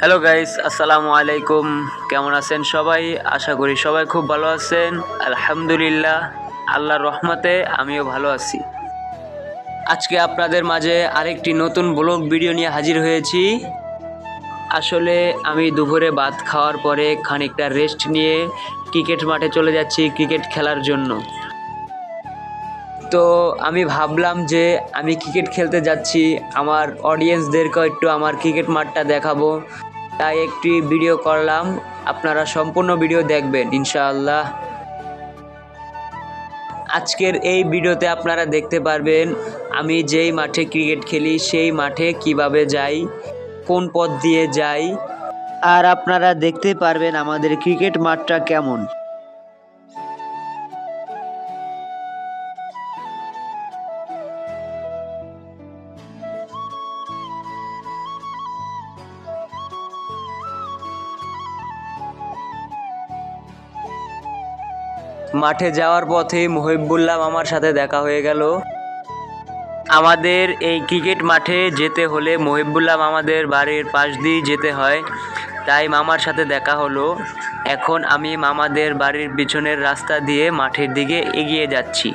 Hello guys, আসসালামু আলাইকুম। কেমন আছেন সবাই? আশা করি সবাই খুব ভালো আছেন। আলহামদুলিল্লাহ, আল্লাহর রহমতে আমিও ভালো আছি। আজকে আপনাদের মাঝে আরেকটি নতুন ব্লগ ভিডিও নিয়ে হাজির হয়েছি। আসলে আমি দুপুরে ভাত খাওয়ার পরে খানিকটা রেস্ট নিয়ে ক্রিকেট মাঠে চলে যাচ্ছি ক্রিকেট খেলার জন্য। তো আমি ভাবলাম যে আমি ক্রিকেট খেলতে যাচ্ছি, আমার অডিয়েন্সদেরকে একটু আমার ক্রিকেট মাঠটা দেখাবো, তাই একটি ভিডিও করলাম। আপনারা সম্পূর্ণ ভিডিও দেখবেন ইনশাআল্লাহ। আজকের এই ভিডিওতে আপনারা দেখতে পারবেন আমি যেই মাঠে ক্রিকেট খেলি সেই মাঠে কিভাবে যাই, কোন পথ দিয়ে যাই, আর আপনারা দেখতে পারবেন আমাদের ক্রিকেট মাঠটা কেমন। মাঠে যাওয়ার পথে মহিবুল্লাহ মামার সাথে দেখা হয়ে গেল। আমাদের এই ক্রিকেট মাঠে যেতে হলে মহিবুল্লাহ মামাদের বাড়ির পাশ দিয়ে যেতে হয়, তাই মামার সাথে দেখা হলো। এখন আমি মামাদের বাড়ির পিছনের রাস্তা দিয়ে মাঠের দিকে এগিয়ে যাচ্ছি।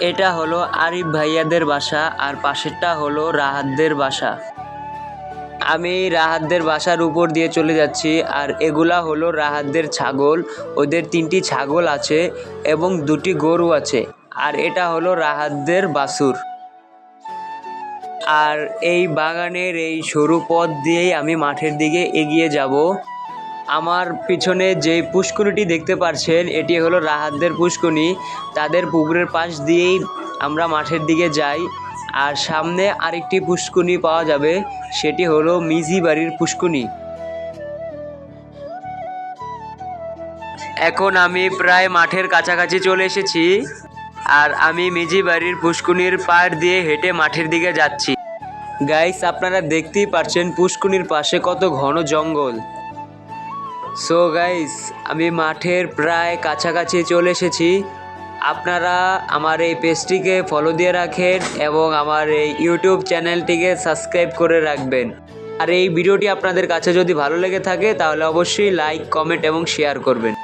এটা হলো আরিফ ভাইয়াদের বাসা, আর পাশেরটা হলো রাহাতদের বাসা। আমি রাহাতদের বাসার উপর দিয়ে চলে যাচ্ছি, আর এগুলা হলো রাহাতদের ছাগল। ওদের 3টি ছাগল আছে এবং 2টি গরু আছে, আর এটা হলো রাহাতদের বাছুর। আর এই বাগানের এই সরু পথ দিয়েই আমি মাঠের দিকে এগিয়ে যাব। আমার পিছনে যে পুষ্করিটি দেখতে পাচ্ছেন এটি হলো রাহাতদের পুষ্করিণী। তাদের পুকুরের পাশ দিয়েই আমরা মাঠের দিকে যাই। আর সামনে আরেকটি পুষ্করিণী পাওয়া যাবে, সেটি হলো মিজি বাড়ির পুষ্করিণী। এখন আমি প্রায় মাঠের কাছাকাছি চলে এসেছি, আর আমি মিজি বাড়ির পুষ্করিণীর পাড় দিয়ে হেঁটে মাঠের দিকে যাচ্ছি। গাইস, আপনারা দেখতেই পাচ্ছেন পুষ্করিণীর পাশে কত ঘন জঙ্গল। সো গাইস, আমি মাঠের প্রায় কাছাকাছি চলে এসেছি। আপনারা আমার এই পেজটিকে ফলো দিয়ে রাখেন এবং আমার এই ইউটিউব চ্যানেলটিকে সাবস্ক্রাইব করে রাখবেন। আর এই ভিডিওটি আপনাদের কাছে যদি ভালো লেগে থাকে তাহলে অবশ্যই লাইক, কমেন্ট এবং শেয়ার করবেন।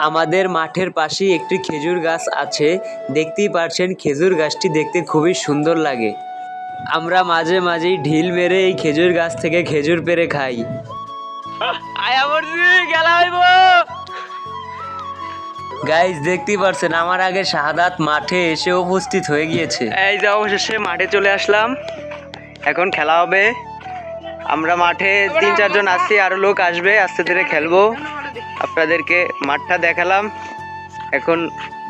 আমাদের মাঠের পাশেই একটি খেজুর গাছ আছে। দেখতেই পাচ্ছেন খেজুর গাছটি দেখতে খুবই সুন্দর লাগে। আমরা মাঝে মাঝেই ঢিল মেরে এই খেজুর গাছ থেকে খেজুর পেড়ে খাই। গাইজ, দেখতেই পারছেন আমার আগে শাহাদাত মাঠে এসে উপস্থিত হয়ে গিয়েছে। এই যে অবশেষে মাঠে চলে আসলাম, এখন খেলা হবে। আমরা মাঠে 3-4 জন আছি, আরো লোক আসবে, আস্তে ধীরে খেলবো। আপনাদেরকে মাঠটা দেখালাম, এখন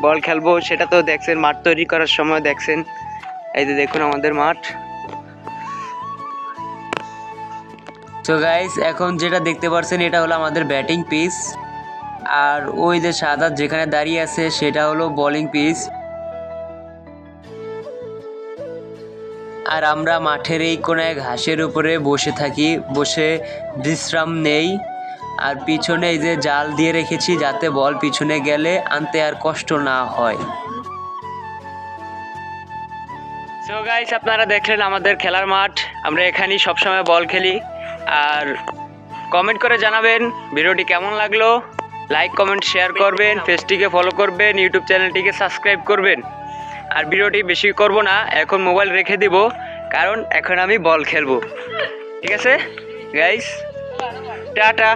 বল খেলবো। সেটা তো দেখছেন, মাঠ তৈরি করার সময় দেখছেন। এই যে দেখুন আমাদের মাঠ। তো গাইস, এখন যেটা দেখতে পাচ্ছেন এটা হলো আমাদের ব্যাটিং পিচ, আর ওই যে শাহাদাত যেখানে দাঁড়িয়ে আছে সেটা হলো বোলিং পিচ। আর আমরা মাঠের এই কোনায় ঘাসের উপরে বসে থাকি, বসে বিশ্রাম নেই। আর পিছনে এই যে জাল দিয়ে রেখেছি যাতে বল পিছনে গেলে আনতে আর কষ্ট না হয়। সো গাইস, আপনারা দেখলেন আমাদের খেলার মাঠ। আমরা এখানেই সবসময় বল খেলি। আর কমেন্ট করে জানাবেন ভিডিওটি কেমন লাগলো। লাইক, কমেন্ট, শেয়ার করবেন, পেজটিকে ফলো করবেন, ইউটিউব চ্যানেলটিকে সাবস্ক্রাইব করবেন। আর ভিডিওটি বেশি করব না, এখন মোবাইল রেখে দিব, কারণ এখন আমি বল খেলবো। ঠিক আছে গাইস, টাটা।